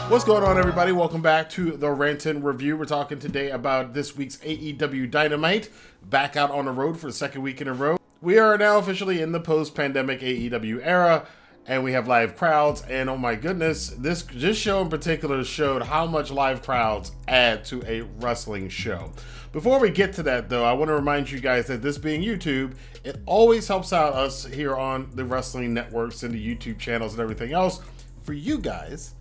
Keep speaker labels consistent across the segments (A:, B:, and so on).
A: What's going on, everybody? Welcome back to the Rantin review. We're talking today about this week's AEW Dynamite, back out on the road for the second week in a row. We are now officially in the post-pandemic AEW era, and we have live crowds, and oh my goodness, this show in particular showed how much live crowds add to a wrestling show. Before we get to that, though, I want to remind you guys that this being YouTube, it always helps out us here on the wrestling networks and the YouTube channels and everything else for you guys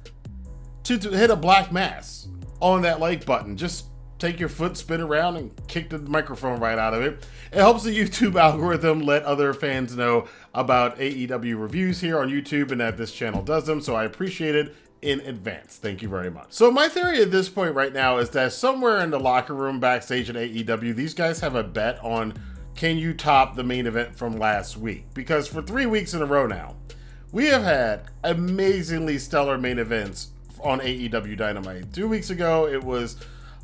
A: to hit a black mass on that like button. Just take your foot, spin around, and kick the microphone right out of it. It helps the YouTube algorithm let other fans know about AEW reviews here on YouTube and that this channel does them, so I appreciate it in advance. Thank you very much. So my theory at this point right now is that somewhere in the locker room backstage at AEW, these guys have a bet on, can you top the main event from last week? Because for 3 weeks in a row now, we have had amazingly stellar main events on AEW Dynamite. 2 weeks ago, it was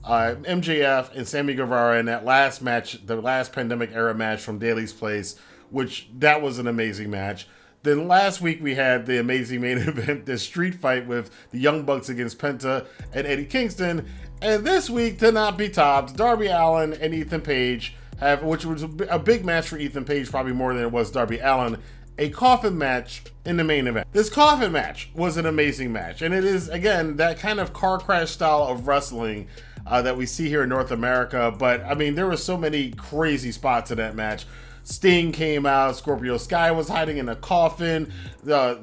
A: MJF and Sammy Guevara in that last match, the last pandemic era match from Daly's Place, which that was an amazing match. Then last week we had the amazing main event, the street fight with the Young Bucks against Penta and Eddie Kingston. And this week, to not be topped, Darby Allin and Ethan Page have, which was a big match for Ethan Page, probably more than it was Darby Allin, a coffin match in the main event. This coffin match was an amazing match, and it is, again, that kind of car crash style of wrestling that we see here in North America. But I mean, there were so many crazy spots in that match. Sting came out, Scorpio Sky was hiding in a coffin.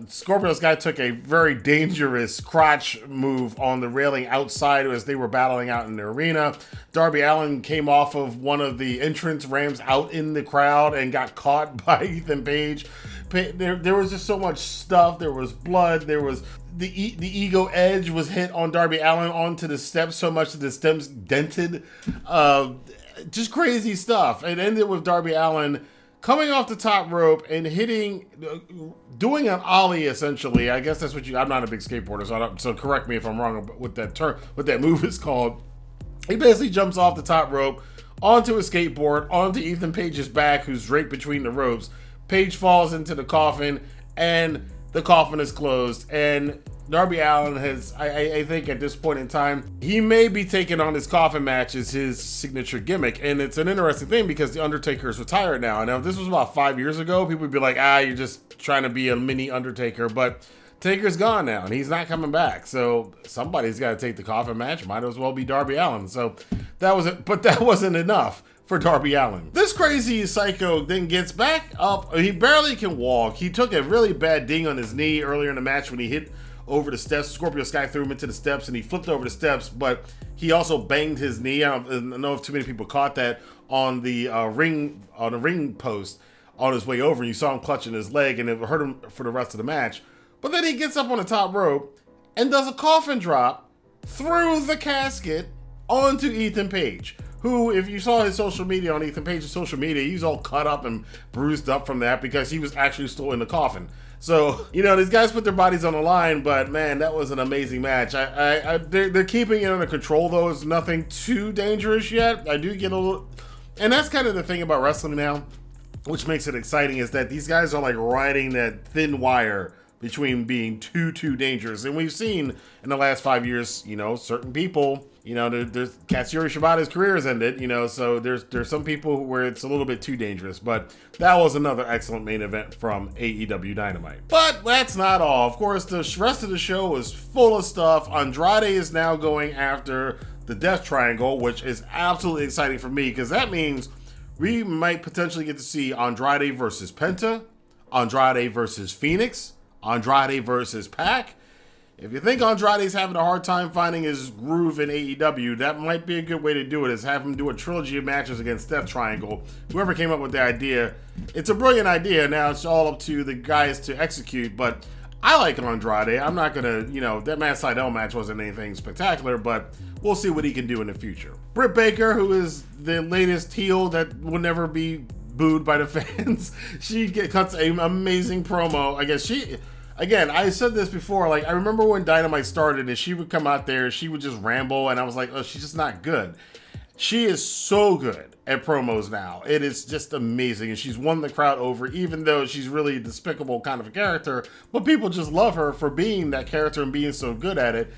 A: Scorpio Sky took a very dangerous crotch move on the railing outside as they were battling out in the arena. Darby Allin came off of one of the entrance ramps out in the crowd and got caught by Ethan Page. There was just so much stuff. There was blood. There was the ego edge was hit on Darby Allin onto the steps so much that the steps dented. Just crazy stuff. It ended with Darby Allin coming off the top rope and doing an ollie essentially. I guess that's what I'm not a big skateboarder, so correct me if I'm wrong with that term, what that move is called. He basically jumps off the top rope onto a skateboard, onto Ethan Page's back, who's draped between the ropes. Page falls into the coffin, and the coffin is closed. And Darby Allin has, I think at this point in time, he may be taking on his coffin match as his signature gimmick. And it's an interesting thing because The Undertaker is retired now. Now, if this was about 5 years ago, people would be like, you're just trying to be a mini Undertaker. But Taker's gone now, and he's not coming back. So somebody's got to take the coffin match. Might as well be Darby Allin. So that was it. But that wasn't enough for Darby Allin. This crazy psycho then gets back up. He barely can walk. He took a really bad ding on his knee earlier in the match when he hit over the steps. Scorpio Sky threw him into the steps and he flipped over the steps, but he also banged his knee. I don't know if too many people caught that on the ring post on his way over. You saw him clutching his leg and it hurt him for the rest of the match. But then he gets up on the top rope and does a coffin drop through the casket onto Ethan Page, who, if you saw his social media on Ethan Page's social media, he's all cut up and bruised up from that because he was actually still in the coffin. So, you know, these guys put their bodies on the line, but man, that was an amazing match. They're keeping it under control, though. It's nothing too dangerous yet. I do get a little, and that's kind of the thing about wrestling now, which makes it exciting, is that these guys are like riding that thin wire between being too dangerous. And we've seen in the last 5 years, you know, certain people, you know, there's Katsuyori Shibata's career has ended, you know, so there's some people where it's a little bit too dangerous. But that was another excellent main event from AEW Dynamite. But that's not all. Of course, the rest of the show is full of stuff. Andrade is now going after the Death Triangle, which is absolutely exciting for me because that means we might potentially get to see Andrade versus Penta, Andrade versus Phoenix, Andrade versus Pac. If you think Andrade's having a hard time finding his groove in AEW, that might be a good way to do it, is have him do a trilogy of matches against Death Triangle. Whoever came up with the idea, it's a brilliant idea. Now it's all up to the guys to execute, but I like Andrade. I'm not gonna, you know, that Matt Sydal match wasn't anything spectacular, but we'll see what he can do in the future. Brit Baker, who is the latest heel that will never be booed by the fans, she cuts an amazing promo. I guess again, I said this before, like, I remember when Dynamite started and she would come out there, she would just ramble, and I was like, oh, she's just not good. She is so good at promos now. It is just amazing, and she's won the crowd over, even though she's really a despicable kind of a character, but people just love her for being that character and being so good at it.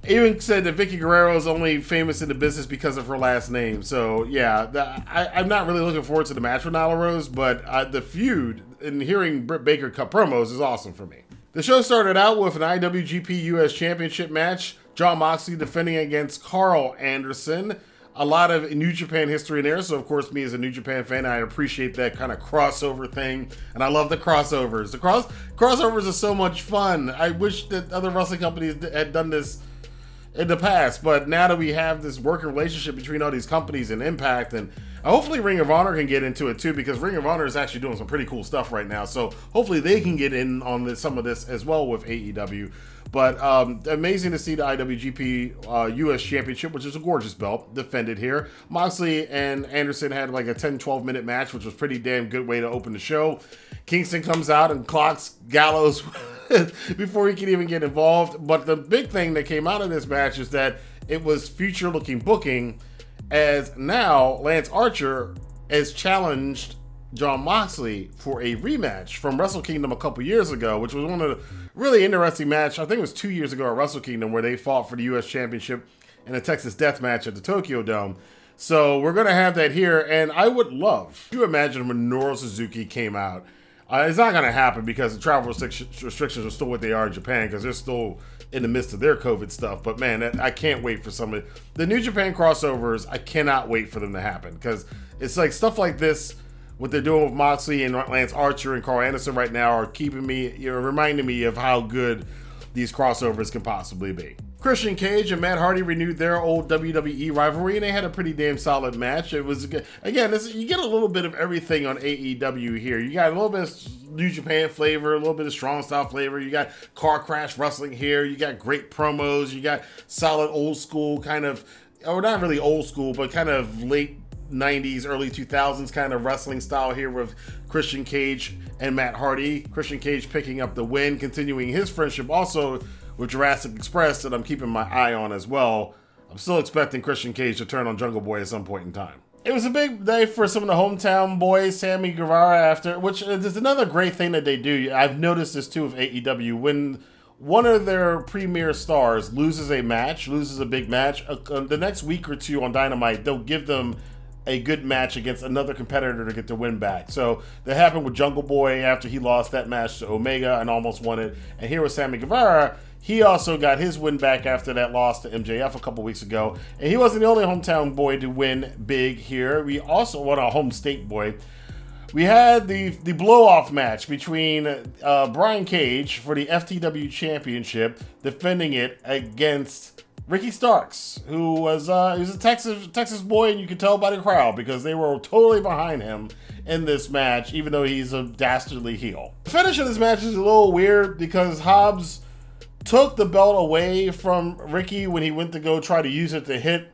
A: even said that Vicky Guerrero is only famous in the business because of her last name. So yeah, I'm not really looking forward to the match with Nyla Rose, but the feud and hearing Brit Baker cut promos is awesome for me. The show started out with an IWGP US Championship match. Jon Moxley defending against Carl Anderson. A lot of New Japan history in there, so of course me as a New Japan fan, I appreciate that kind of crossover thing, and I love the crossovers. The crossovers are so much fun. I wish that other wrestling companies had done this in the past, but now that we have this working relationship between all these companies and Impact, and hopefully Ring of Honor can get into it too, because Ring of Honor is actually doing some pretty cool stuff right now, so hopefully they can get in on this, some of this as well with AEW. But amazing to see the IWGP US Championship, which is a gorgeous belt, defended here. Moxley and Anderson had like a 10-12 minute match, which was pretty damn good way to open the show. Kingston comes out and clocks Gallows before he can even get involved. But the big thing that came out of this match is that it was future-looking booking, as now Lance Archer has challenged Jon Moxley for a rematch from Wrestle Kingdom a couple years ago, which was one of the really interesting match. I think it was 2 years ago at Wrestle Kingdom where they fought for the U.S. Championship in a Texas Death Match at the Tokyo Dome. So we're going to have that here, and I would love to imagine when Minoru Suzuki came out. It's not going to happen because the travel restrictions are still what they are in Japan, because they're still in the midst of their COVID stuff. But man, I can't wait for some of the New Japan crossovers. I cannot wait for them to happen, because it's like stuff like this. What they're doing with Moxley and Lance Archer and Carl Anderson right now are keeping me, reminding me of how good these crossovers can possibly be. Christian Cage and Matt Hardy renewed their old WWE rivalry, and they had a pretty damn solid match. It was, again, you get a little bit of everything on AEW here. You got a little bit of New Japan flavor, a little bit of strong style flavor. You got car crash wrestling here. You got great promos. You got solid old school kind of, or not really old school, but kind of late 90s, early 2000s kind of wrestling style here with Christian Cage and Matt Hardy. Christian Cage picking up the win, continuing his friendship also with Jurassic Express that I'm keeping my eye on as well. I'm still expecting Christian Cage to turn on Jungle Boy at some point in time. It was a big day for some of the hometown boys, Sammy Guevara after, which is another great thing that they do. I've noticed this too with AEW. When one of their premier stars loses a match, loses a big match, the next week or two on Dynamite, they'll give them a good match against another competitor to get the win back. So that happened with Jungle Boy after he lost that match to Omega and almost won it. And here with Sammy Guevara, he also got his win back after that loss to MJF a couple weeks ago. And he wasn't the only hometown boy to win big here. We also won a home state boy. We had the blow-off match between Brian Cage for the FTW Championship, defending it against Ricky Starks, who was he was a Texas boy, and you could tell by the crowd because they were totally behind him in this match, even though he's a dastardly heel. The finish of this match is a little weird because Hobbs took the belt away from Ricky when he went to go try to use it to hit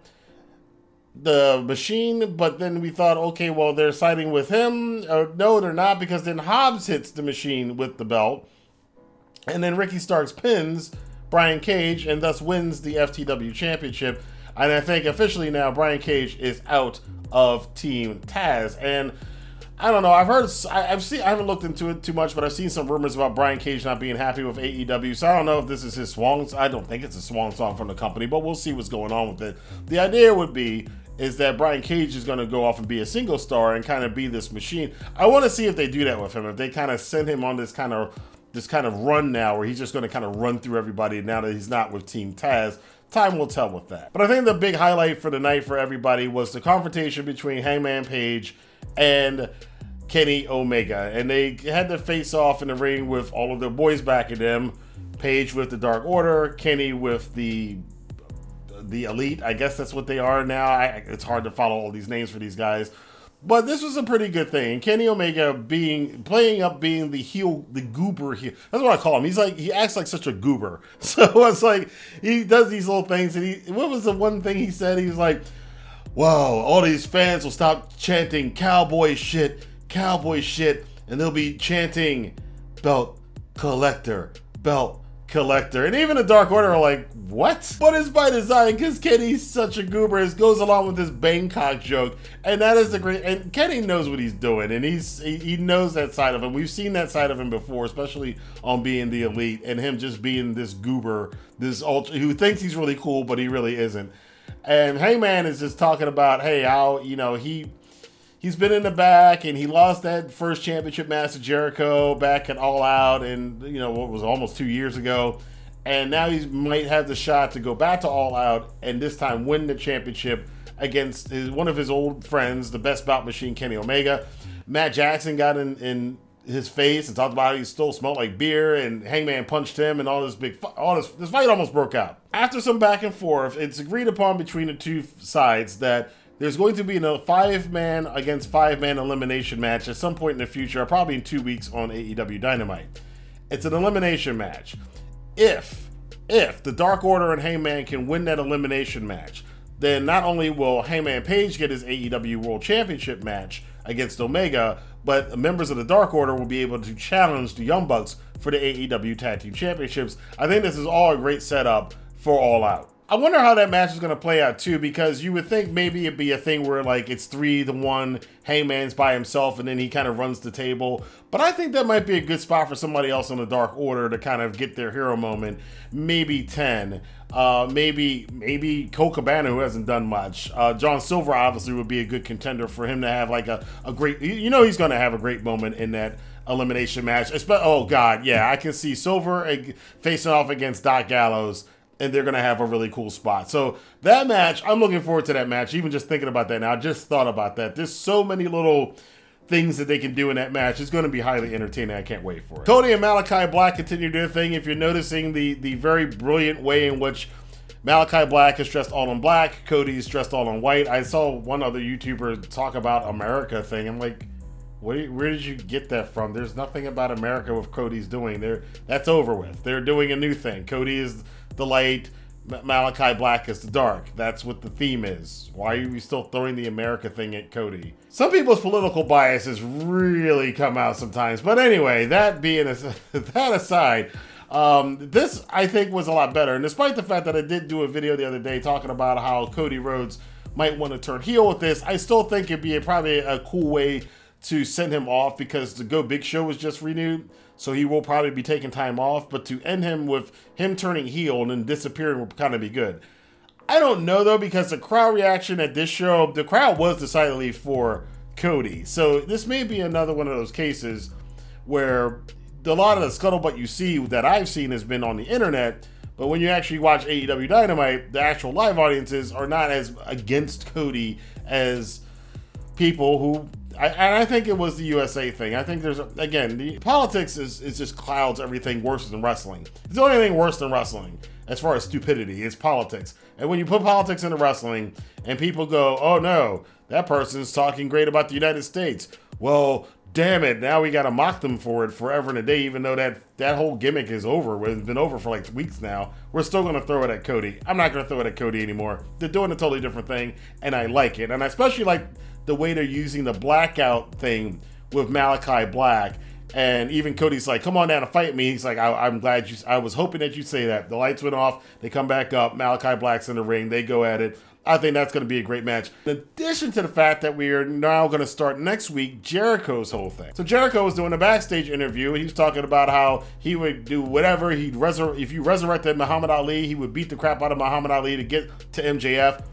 A: the machine, but then we thought, okay, well, they're siding with him. No, they're not, because then Hobbs hits the machine with the belt, and then Ricky Starks pins Brian Cage and thus wins the FTW Championship. And I think officially now Brian Cage is out of Team Taz. And I don't know, I haven't looked into it too much, but I've seen some rumors about Brian Cage not being happy with AEW. So I don't know if this is his swan. I don't think it's a swan song from the company, but we'll see what's going on with it. The idea would be is that Brian Cage is going to go off and be a single star and kind of be this machine. I want to see if they do that with him, if they kind of send him on this kind of run now where he's just going to kind of run through everybody now that he's not with Team Taz. Time will tell with that. But I think the big highlight for the night for everybody was the confrontation between Hangman Page and Kenny Omega. And they had to face off in the ring with all of their boys backing them. Page with the Dark Order, Kenny with the Elite. I guess that's what they are now. It's hard to follow all these names for these guys. But this was a pretty good thing. Kenny Omega playing up being the heel, the goober heel. That's what I call him. He acts like such a goober. So it's like he does these little things. And what was the one thing he said? He was like, "Wow, all these fans will stop chanting cowboy shit, and they'll be chanting belt collector, belt collector. And even the Dark Order are like, what? But it's by design, because Kenny's such a goober. It goes along with this Bangkok joke. And that is the great, and Kenny knows what he's doing, and he knows that side of him. We've seen that side of him before, especially on being the Elite, and him just being this goober, this ultra, who thinks he's really cool, but he really isn't. And Hangman is just talking about, hey, how, you know, he's been in the back, and he lost that first championship match to Jericho back at All Out, and, you know, what was almost 2 years ago. And now he might have the shot to go back to All Out and this time win the championship against one of his old friends, the Best Bout Machine, Kenny Omega. Matt Jackson got in his face and talked about how he still smelled like beer, and Hangman punched him, and all this this fight almost broke out. After some back and forth, it's agreed upon between the two sides that there's going to be a 5-man against 5-man elimination match at some point in the future, probably in 2 weeks on AEW Dynamite. It's an elimination match. If the Dark Order and Hangman can win that elimination match, then not only will Hangman Page get his AEW World Championship match against Omega, but members of the Dark Order will be able to challenge the Young Bucks for the AEW Tag Team Championships. I think this is all a great setup for All Out. I wonder how that match is going to play out too, because you would think maybe it'd be a thing where like it's 3-1, Hangman's by himself, and then he kind of runs the table. But I think that might be a good spot for somebody else in the Dark Order to kind of get their hero moment. Maybe 10. Maybe Cole Cabana, who hasn't done much. John Silver obviously would be a good contender for him to have like a great, you know, he's going to have a great moment in that elimination match. Oh God, yeah, I can see Silver facing off against Doc Gallows, and they're going to have a really cool spot. So that match, I'm looking forward to that match. Even just thinking about that now, I just thought about that. There's so many little things that they can do in that match. It's going to be highly entertaining. I can't wait for it. Cody and Malachi Black continue their thing. If you're noticing the very brilliant way in which Malachi Black is dressed all in black, Cody's dressed all in white. I saw one other YouTuber talk about America thing. I'm like, where did you get that from? There's nothing about America with Cody's doing. That's over with. They're doing a new thing. Cody is the light, Malachi Black is the dark. That's what the theme is. Why are we still throwing the America thing at Cody? Some people's political biases really come out sometimes. But anyway, that aside, this I think was a lot better. And despite the fact that I did do a video the other day talking about how Cody Rhodes might want to turn heel with this, I still think it'd be probably a cool way to send him off, because the Go Big Show was just renewed. So he will probably be taking time off, but to end him with him turning heel and then disappearing will kind of be good. I don't know though, because the crowd reaction at this show, the crowd was decidedly for Cody. So this may be another one of those cases where a lot of the scuttlebutt you see that I've seen has been on the internet, but when you actually watch AEW Dynamite, the actual live audiences are not as against Cody as people who... I think it was the USA thing. I think there's, again, the politics is just clouds everything worse than wrestling. It's the only thing worse than wrestling as far as stupidity is politics. And when you put politics into wrestling and people go, oh no, that person's talking great about the United States. Well, damn it, now we got to mock them for it forever and a day, even though that whole gimmick is over. It's been over for like weeks now. We're still going to throw it at Cody. I'm not going to throw it at Cody anymore. They're doing a totally different thing, and I like it. And I especially like the way they're using the blackout thing with Malachi Black. And even Cody's like, come on down and fight me. He's like, I'm glad I was hoping that you'd say that. The lights went off. They come back up. Malachi Black's in the ring. They go at it. I think that's going to be a great match. In addition to the fact that we are now going to start next week Jericho's whole thing. So Jericho was doing a backstage interview. He was talking about how he would do whatever. If you resurrected Muhammad Ali, he would beat the crap out of Muhammad Ali to get to MJF.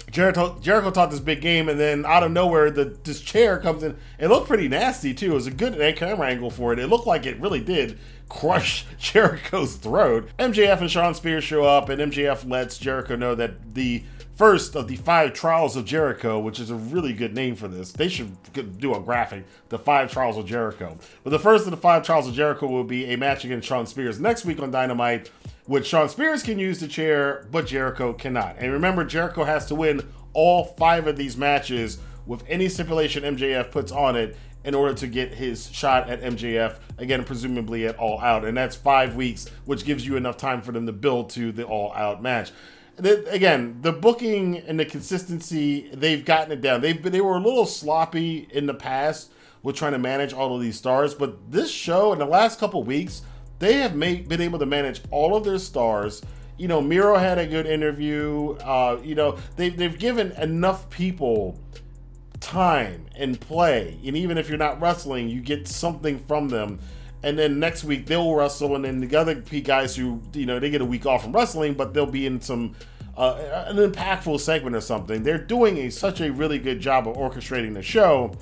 A: Jericho taught this big game, and then out of nowhere, this chair comes in. It looked pretty nasty, too. It was a good camera angle for it. It looked like it really did crush Jericho's throat. MJF and Shawn Spears show up, and MJF lets Jericho know that the first of the 5 Trials of Jericho, which is a really good name for this. They should do a graphic, the 5 Trials of Jericho. But the first of the 5 Trials of Jericho will be a match against Shawn Spears next week on Dynamite, which Shawn Spears can use the chair, but Jericho cannot. And remember, Jericho has to win all 5 of these matches with any stipulation MJF puts on it in order to get his shot at MJF, again, presumably at All Out. And that's 5 weeks, which gives you enough time for them to build to the All Out match. Again, the booking and the consistency, they've gotten it down. They were a little sloppy in the past with trying to manage all of these stars, but this show in the last couple weeks, they have been able to manage all of their stars. You know, Miro had a good interview. You know, they've given enough people time and play, and even if you're not wrestling, you get something from them. And then next week they'll wrestle, and then the other guys who, you know, they get a week off from wrestling, but they'll be in some an impactful segment or something. They're doing such a really good job of orchestrating the show,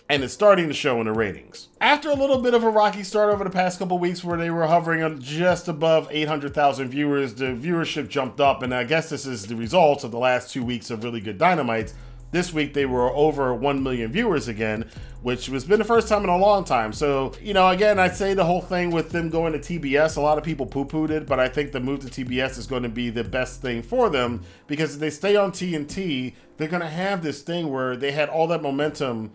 A: and it's starting to show in the ratings. After a little bit of a rocky start over the past couple weeks where they were hovering on just above 800,000 viewers, the viewership jumped up, and I guess this is the result of the last 2 weeks of really good Dynamites. This week they were over 1 million viewers again, which has been the first time in a long time. So, you know, again, I'd say the whole thing with them going to TBS, a lot of people poo-pooed it, but I think the move to TBS is going to be the best thing for them, because if they stay on TNT, they're going to have this thing where they had all that momentum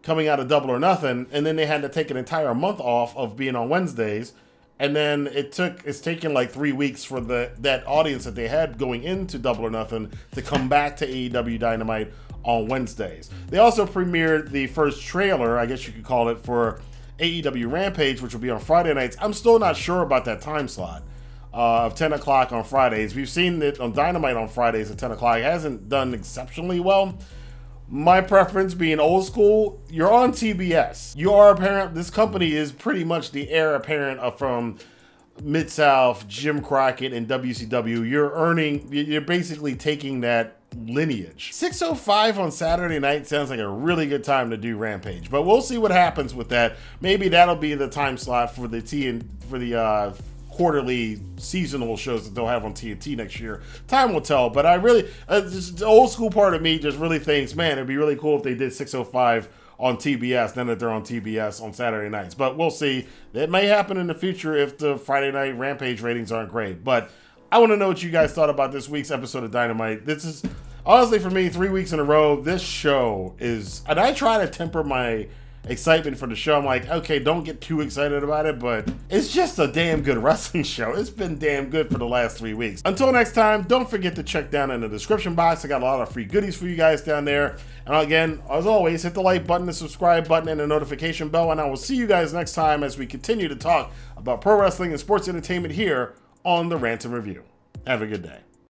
A: coming out of Double or Nothing, and then they had to take an entire month off of being on Wednesdays. And then it's taken like 3 weeks for that audience that they had going into Double or Nothing to come back to AEW Dynamite on Wednesdays. They also premiered the first trailer, I guess you could call it, for AEW Rampage, which will be on Friday nights. I'm still not sure about that time slot of 10 o'clock on Fridays. We've seen it on Dynamite on Fridays at 10 o'clock. It hasn't done exceptionally well. My preference being old school, you're on TBS. You are apparent, this company is pretty much the heir apparent from Mid-South, Jim Crockett, and WCW. You're basically taking that lineage. 6:05 on Saturday night sounds like a really good time to do Rampage, but we'll see what happens with that. Maybe that'll be the time slot for the quarterly seasonal shows that they'll have on TNT next year. Time will tell, but I really, just the old school part of me just really thinks, man, it'd be really cool if they did 6:05 on TBS, then that they're on TBS on Saturday nights. But we'll see. That may happen in the future if the Friday night Rampage ratings aren't great. But I want to know what you guys thought about this week's episode of Dynamite. This is, honestly, for me, 3 weeks in a row, this show is, and I try to temper my excitement for the show. I'm like, okay, don't get too excited about it, but it's just a damn good wrestling show. It's been damn good for the last 3 weeks. Until next time, don't forget to check down in the description box. I got a lot of free goodies for you guys down there. And again, as always, hit the like button, the subscribe button, and the notification bell, and I will see you guys next time as we continue to talk about pro wrestling and sports entertainment here on the Rantin Review. Have a good day.